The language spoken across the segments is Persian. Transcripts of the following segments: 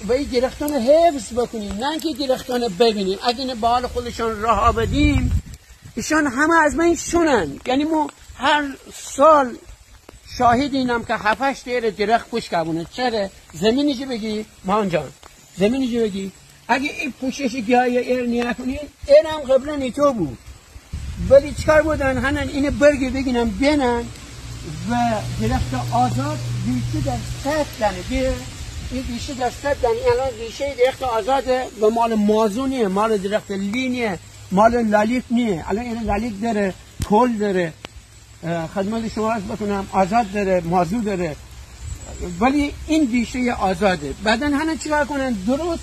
و این درختان حفظ بکنیم، نه اینکه درختان ببینیم. اگه این به حال خودشان رها بدیم ایشان همه از من شونن. یعنی ما هر سال شاهد اینم که 7-8 دقیقه درخت پوش کبونه. چرا؟ زمینیشو بگی مان جان، زمینیشو بگی اگه این پوشش گیاهی ایر نکنین اینم قبلا نیتو بود، ولی چکار بودن هنن اینو برگی بگینم بینن و درخت آزاد ریشه در 100 دانه این ریشه در 100 دانه. الان ریشه درخت آزاده و مال مازونیه، مال درخت لینیه، مال لالیک نیه. الان این لالیک داره، کل داره، خدمت شما عرض بکنم آزاد داره، مازو داره، ولی این ریشه آزاده. بعدن هنن چیکار کنن؟ درست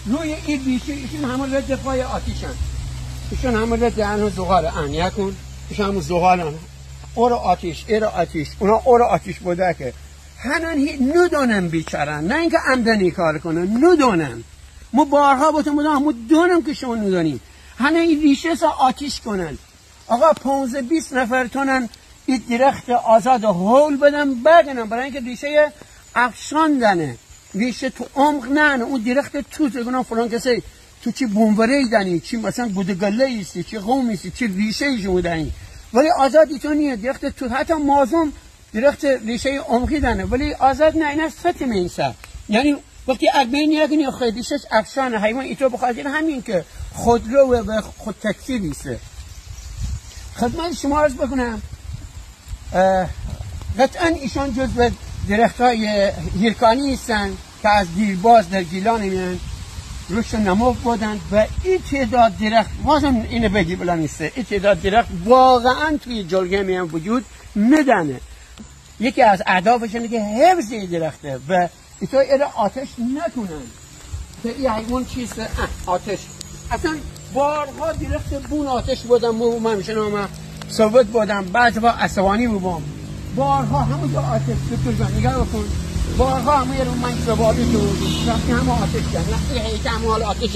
روی این ریشه ایشون همون رد پای آتیشن، ایشون همون رد انو زغال ان یکون، ایشون همون زغال ان اور آتیش ایر آتیش اونا اور آتیش بوده که هنن ندونن بیچارن، نه اینکه عمدنی کار کنن، ندونن. ما بارها باتون بودم همون دونم که شما ندونین. هنن این ریشه سا آتیش کنن. آقا 15-20 نفر تونن این درخت آزاد هول بدن بگنن، برای اینکه ریشه افشاندنه، ریشه تو عمق نه. اون درخت توت بگنن فلان کسی تو چی بوموره دنی، چی مثلا گودگله ایستی، چی قوم ایستی، چی ریشه ایشون دنی. ولی آزادی تو نیه. درخت توت حتی مازون درخت ریشه عمقی دنه، ولی آزاد نه. این از فتم اینسا، یعنی وقتی اگمین یکنی یا خیلیشش افشانه حیوان ایتو بخواهد همین که خودرو و خود تکثیر ایسته. خدمت شما عرض بکنم قطعا ایشان جزو درخت های هیرکانی هستن که از دیرباز در گیلان میان روش نمو بودن و این تعداد درخت بازم اینو بگی بلا نیسته، این تعداد درخت واقعا توی جلگه میان وجود ندانه. یکی از اهدافش اینه که حفظ درخته و ایتو ایره آتش نکنن که این حیوان چیست آتش. اصلا بارها درخت بون آتش بودم، من میشه نامه ثابت بودم، بعض با عصبانی بودم، بارها همون جا آتش دکتر جان نگاه بکن، بارها همون رو من سوابی تو رفتی همه آتش کن. نه این همه حال آتش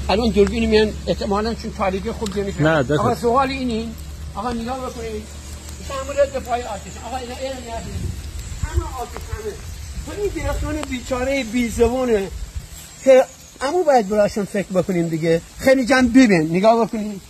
الان دوربین میان احتمالاً چون تاریکی خوب جمعی. آقا سوال اینین، آقا نگاه بکنید همون رو دفاعی آتش. آقا اینا همه آتش همه تو این درختان بیچاره بیزبونه که امو باید براشون فکر بکنیم دیگه. خیلی جمع ببین نگاه بکنید